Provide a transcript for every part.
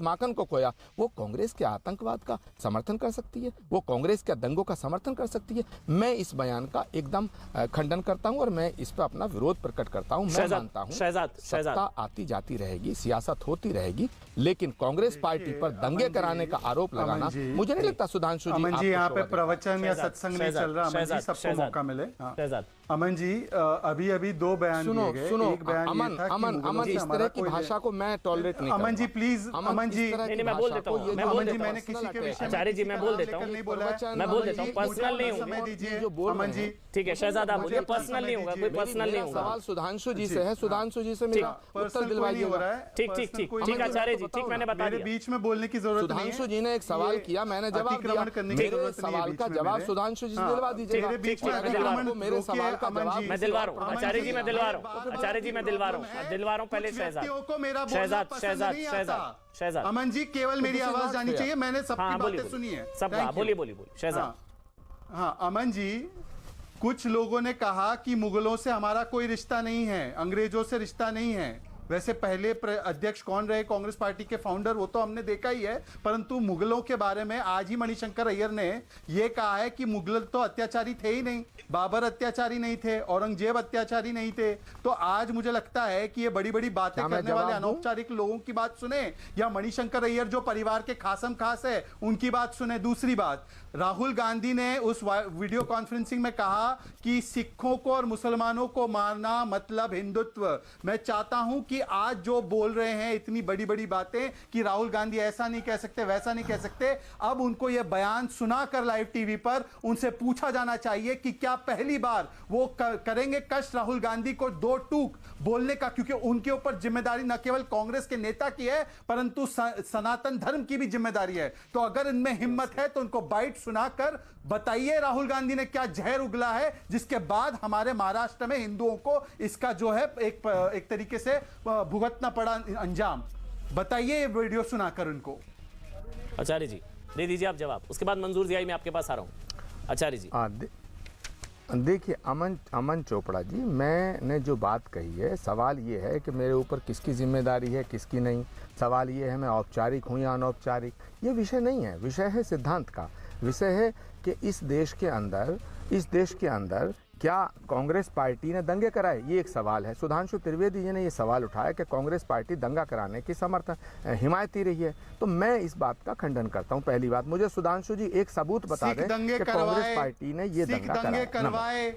माकन को खोया, वो कांग्रेस के आतंकवाद का समर्थन कर सकती है, वो कांग्रेस के दंगों का समर्थन कर सकती है। मैं इस बयान का एकदम खंडन करता हूं और मैं इस पर अपना विरोध प्रकट करता हूं। मैं मानता हूं सत्ता आती जाती रहेगी, सियासत होती रहेगी, लेकिन कांग्रेस पार्टी पर दंगे कराने का आरोप लगाना मुझे नहीं लगता सुधांशु जी। अमन जी, यहाँ पे प्रवचन या सत्संग नहीं चल रहा। अमन जी, सबको मौका मिले। अमन जी, अभी अभी 2 बयान दिए गए। एक बयान अमन इस तरह की भाषा को मैं टॉलरेट नहीं। अमन जी प्लीज, अमन जी मैं बोल देता हूँ, मैंने किसी के विषय आचार्य जी मैं बोल देता हूँ, पर्सनल नहीं होगा। समय दीजिए अमन जी। ठीक है शहजाद, आप बोलिए, पर्सनल नहीं होगा, कोई पर्सनल नहीं होगा। सवाल सुधांशु जी से है, सुधांशु जी से मेरा उत्तर दिलवाइए। ठीक ठीक ठीक ठीक आचार्य जी, ठीक, मैंने बता दिया। बीच में बोलने की जरूरत नहीं है। सुधांशु जी ने एक सवाल किया, मैंने जवाब दिया। मेरे सवाल का जवाब सुधांशु जी से दिलवा दीजिएगा। मेरे सवाल का जवाब मैं दिलवा रहा हूँ आचार्य जी, मैं दिलवा रहा हूँ आचार्य जी, मैं दिलवा रहा हूँ पहले शहजाद। अमन जी, केवल मेरी आवाज जानी चाहिए, मैंने सबकी बातें सुनी है। सब बोलिए शहजाद। हाँ अमन जी, कुछ लोगों ने कहा कि मुगलों से हमारा कोई रिश्ता नहीं है, अंग्रेजों से रिश्ता नहीं है। वैसे पहले अध्यक्ष कौन रहे कांग्रेस पार्टी के फाउंडर, वो तो हमने देखा ही है, परंतु मुगलों के बारे में आज ही मणिशंकर अय्यर ने यह कहा है कि मुगल तो अत्याचारी थे ही नहीं, बाबर अत्याचारी नहीं थे, औरंगजेब अत्याचारी नहीं थे। तो आज मुझे लगता है कि ये बड़ी बड़ी बातें करने वाले अनौपचारिक लोगों की बात सुने, या मणिशंकर अय्यर जो परिवार के खासम खास है उनकी बात सुने। दूसरी बात, राहुल गांधी ने उस वीडियो कॉन्फ्रेंसिंग में कहा कि सिखों को और मुसलमानों को मारना मतलब हिंदुत्व। मैं चाहता हूं कि आज जो बोल रहे हैं इतनी बड़ी बड़ी बातें कि राहुल गांधी ऐसा नहीं कह सकते, वैसा नहीं कह सकते, अब उनको यह बयान सुनाकर लाइव टीवी पर उनसे पूछा जाना चाहिए कि क्या पहली बार वो करेंगे कष्ट राहुल गांधी को 2 टूक बोलने का, क्योंकि उनके ऊपर जिम्मेदारी न केवल कांग्रेस के नेता की है परंतु सनातन धर्म की भी जिम्मेदारी है। तो अगर इनमें हिम्मत है तो उनको बाइट सुनाकर बताइए राहुल गांधी ने क्या जहर उगला है, जिसके बाद हमारे महाराष्ट्र में हिंदुओं को इसका जो है एक तरीके से भुगतना पड़ा अंजाम। बताइए वीडियो सुनाकर उनको। आचार्य जी दे दीजिए आप जवाब, उसके बाद मंजूर जियाई मैं आपके पास आ रहा हूं। आचार्य जी देखिए अमन चोपड़ा जी, मैंने जो बात कही है, सवाल ये है कि मेरे ऊपर किसकी जिम्मेदारी है किसकी नहीं। सवाल ये है मैं औपचारिक हूँ या अनौपचारिक, ये विषय नहीं है। विषय है सिद्धांत का। विषय है कि इस देश के अंदर क्या कांग्रेस पार्टी ने दंगे कराए, ये एक सवाल है। सुधांशु त्रिवेदी जी ने ये सवाल उठाया कि कांग्रेस पार्टी दंगा कराने की हिमायती रही है, तो मैं इस बात का खंडन करता हूं। पहली बात, मुझे सुधांशु जी एक सबूत बता दें कि कांग्रेस पार्टी ने ये दंगा करवाए।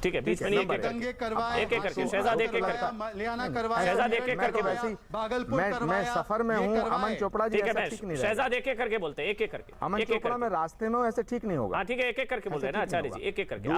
ठीक है, बीच में नहीं, दंगे करवाए, एक एक करके शहजाद, एक एक करके लियाना करवाया, शहजाद एक एक करके वैसे भागलपुर मैं सफर में हूँ। अमन चोपड़ा जी ऐसा ठीक नहीं, शहजाद एक एक करके बोलते हैं, एक एक करके। अमन चोपड़ा में रास्ते में ऐसे ठीक नहीं होगा। हाँ ठीक है, एक एक करके बोलते हैं ना आचार्य जी, एक एक करके।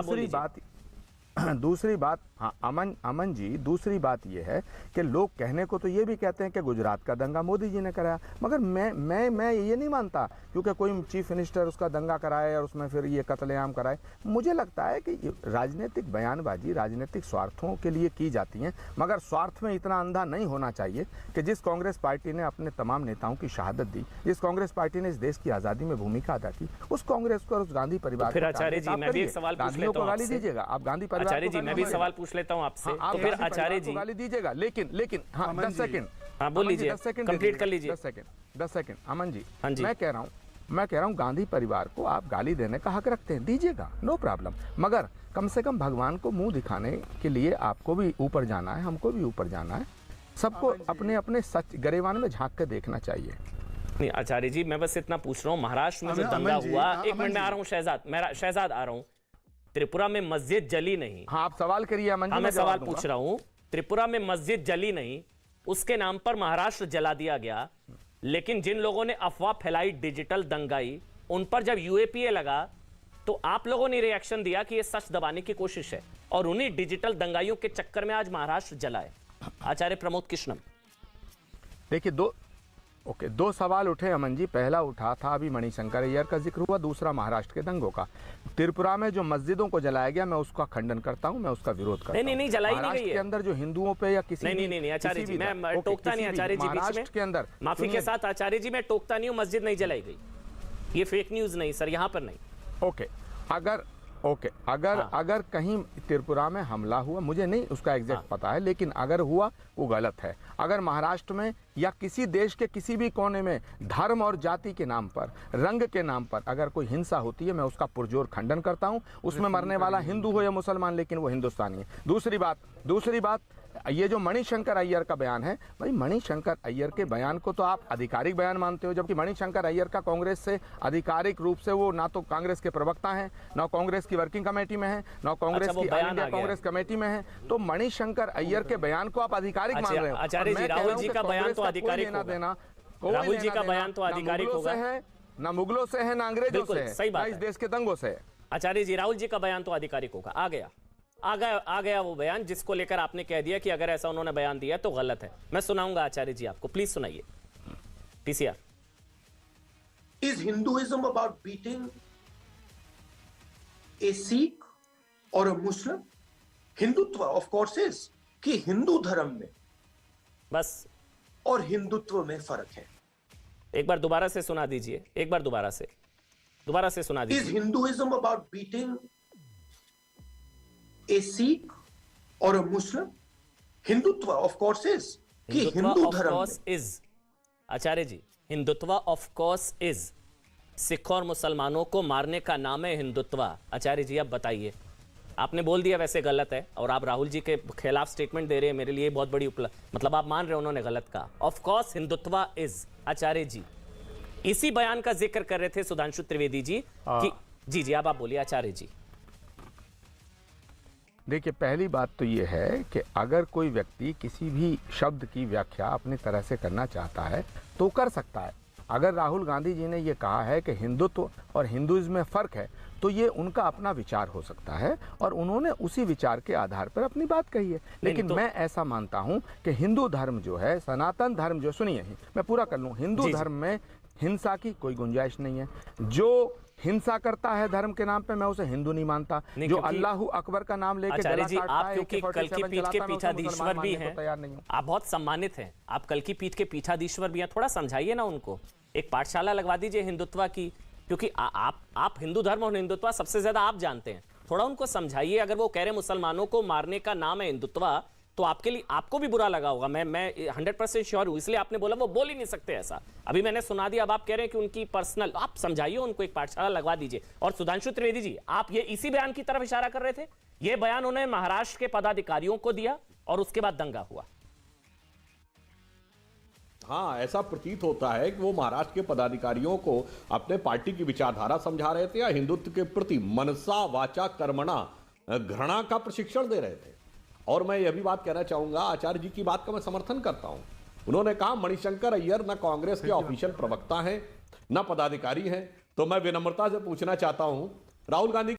दूसरी बात हाँ अमन जी, दूसरी बात यह है कि लोग कहने को तो ये भी कहते हैं कि गुजरात का दंगा मोदी जी ने कराया, मगर मैं ये नहीं मानता क्योंकि कोई चीफ मिनिस्टर उसका दंगा कराए और उसमें फिर ये कत्लेआम कराए। मुझे लगता है कि राजनीतिक बयानबाजी राजनीतिक स्वार्थों के लिए की जाती हैं, मगर स्वार्थ में इतना अंधा नहीं होना चाहिए कि जिस कांग्रेस पार्टी ने अपने तमाम नेताओं की शहादत दी, जिस कांग्रेस पार्टी ने इस देश की आज़ादी में भूमिका अदा की, उस कांग्रेस को और उस गांधी परिवार को गाली दीजिएगा। आप गांधी परिवार, आचार्य जी मैं भी सवाल पूछ लेता हूं आपसे, तो फिर आचार्य जी गाली दीजिएगा। लेकिन हाँ 10 सेकंड, हाँ बोल लीजिए, कंप्लीट कर लीजिए। 10 सेकंड अमन जी, हाँ जी, मैं कह रहा हूँ गांधी परिवार को आप गाली देने का हक रखते हैं, दीजिएगा, नो प्रॉब्लम, मगर कम से कम भगवान को मुंह दिखाने के लिए आपको भी ऊपर जाना है, हमको भी ऊपर जाना है। सबको अपने अपने सच गरेबान में झांक के देखना चाहिए। नहीं आचार्य जी, मैं बस इतना पूछ रहा हूँ, महाराष्ट्र में जो दंगा हुआ, एक मिनट में आ रहा हूँ शहजाद आ रहा हूँ, त्रिपुरा में मस्जिद जली नहीं। हाँ आप सवाल करिए अमन जी। हाँ मैं सवाल पूछ रहा हूँ, त्रिपुरा में मस्जिद जली नहीं, उसके नाम पर महाराष्ट्र जला दिया गया, लेकिन जिन लोगों ने अफवाह फैलाई डिजिटल दंगाई, उन पर जब यूएपीए लगा तो आप लोगों ने रिएक्शन दिया कि यह सच दबाने की कोशिश है, और उन्हीं डिजिटल दंगाइयों के चक्कर में आज महाराष्ट्र जला है। आचार्य प्रमोद कृष्णम, देखिए दो सवाल उठे अमन जी। पहला उठा था अभी मणिशंकर अय्यर का जिक्र हुआ, दूसरा महाराष्ट्र के दंगों का। त्रिपुरा में जो मस्जिदों को जलाया गया, मैं उसका खंडन करता हूं, मैं उसका विरोध करता हूं। नहीं जलाई नहीं गई है। के अंदर जो हिंदुओं पे या किसी नहीं आचार्य जी मैं टोकता नहीं, आचार्य जी बीच के अंदर माफी के साथ आचार्य जी मैं टोकता नहीं हूं, मस्जिद नहीं जलाई गई, ये फेक न्यूज नहीं सर, यहां पर नहीं। ओके, अगर ओके, अगर कहीं त्रिपुरा में हमला हुआ, मुझे नहीं उसका एग्जैक्ट पता है, लेकिन अगर हुआ वो गलत है। अगर महाराष्ट्र में या किसी देश के किसी भी कोने में धर्म और जाति के नाम पर, रंग के नाम पर अगर कोई हिंसा होती है, मैं उसका पुरजोर खंडन करता हूं। उसमें मरने वाला हिंदू हो या मुसलमान, लेकिन वो हिंदुस्तानी है। दूसरी बात, ये जो मणिशंकर अय्यर का बयान है, भाई मणिशंकर अय्यर के बयान को तो आप आधिकारिक बयान मानते हो, जबकि मणिशंकर अय्यर का कांग्रेस से आधिकारिक रूप से वो ना तो कांग्रेस के प्रवक्ता हैं, ना कांग्रेस की वर्किंग कमेटी में है, ना कांग्रेस की ऑल इंडिया कांग्रेस कमेटी में है। तो मणिशंकर अय्यर के बयान को आप आधिकारिक मान रहे हो। आचार्य जी, राहुल जी का बयान तो आधिकारिक होगा। राहुल जी का बयान तो आधिकारिक होगा, ना मुगलों से है, ना अंग्रेजों से है, सही बात इस देश के दंगों से है। आचार्य जी, राहुल जी का बयान तो आधिकारिक होगा। आ गया वो बयान जिसको लेकर आपने कह दिया कि अगर ऐसा उन्होंने बयान दिया तो गलत है। मैं सुनाऊंगा आचार्य जी आपको, प्लीज सुनाइए। TCR, Is Hinduism about beating a Sikh or a Muslim? Hindutva of course is कि हिंदू धर्म में बस और हिंदुत्व में फर्क है। एक बार दोबारा से सुना दीजिए, एक बार दोबारा से सुना इज दीजिए। Hinduism about beating a Sikh और a Muslim? Hindutva of course is कि हिंदू धर्म में is, Acharya ji, Hindutva of course is, Sikh और मुसलमानों को मारने का नाम है हिंदुत्व। आचार्य जी अब बताइए, आपने बोल दिया वैसे गलत है और आप राहुल जी के खिलाफ स्टेटमेंट दे रहे हैं, मेरे लिए बहुत बड़ी मतलब आप मान रहे हो उन्होंने गलत कहा। Of course Hindutva is. Acharya ji इसी बयान का जिक्र कर रहे थे सुधांशु त्रिवेदी जी कि जी अब आप बोलिए आचार्य जी। देखिए, पहली बात तो ये है कि अगर कोई व्यक्ति किसी भी शब्द की व्याख्या अपनी तरह से करना चाहता है तो कर सकता है। अगर राहुल गांधी जी ने ये कहा है कि हिंदुत्व और हिंदुइज्म में फ़र्क है, तो ये उनका अपना विचार हो सकता है और उन्होंने उसी विचार के आधार पर अपनी बात कही है। लेकिन मैं ऐसा मानता हूं कि हिंदू धर्म जो है, सनातन धर्म जो, सुनिए मैं पूरा कर लूँ, हिंदू धर्म में हिंसा की कोई गुंजाइश नहीं है। जो हिंसा करता है धर्म के नाम पे, मैं उसे हिंदू नहीं मानता। जो अल्लाह अकबर का नाम लेके आचार्य जी, आप क्योंकि कल की पीठ के पीठाधीश्वर भी हैं, आप बहुत सम्मानित हैं, आप कल की पीठ के पीठाधीश्वर भी हैं, थोड़ा समझाइए ना उनको, एक पाठशाला लगवा दीजिए हिंदुत्व की, क्योंकि आप हिंदू धर्म और हिंदुत्व सबसे ज्यादा आप जानते हैं, थोड़ा उनको समझाइए। अगर वो कह रहे हैं मुसलमानों को मारने का नाम है हिंदुत्व, तो आपके लिए आपको भी बुरा लगा होगा, मैं 100% श्योर हूं, इसलिए आपने बोला वो बोल ही नहीं सकते ऐसा। अभी मैंने सुना दिया, अब आप कह रहे हैं कि उनकी पर्सनल, आप समझाइए उनको, एक पाठशाला लगवा दीजिए। और सुधांशु त्रिवेदी जी, आप ये इसी बयान की तरफ इशारा कर रहे थे, ये बयान उन्होंने महाराष्ट्र के पदाधिकारियों को दिया और उसके बाद दंगा हुआ। हाँ, ऐसा प्रतीत होता है कि वो महाराष्ट्र के पदाधिकारियों को अपने पार्टी की विचारधारा समझा रहे थे या हिंदुत्व के प्रति मनसा वाचा कर्मणा घृणा का प्रशिक्षण दे रहे थे। और मैं यह भी बात कहना चाहूंगा, आचार्य जी की बात का मैं समर्थन करता हूं। उन्होंने कहा मणिशंकर अय्यर ना कांग्रेस के ऑफिशियल प्रवक्ता हैं, ना पदाधिकारी हैं। तो मैं विनम्रता से पूछना चाहता हूं, राहुल गांधी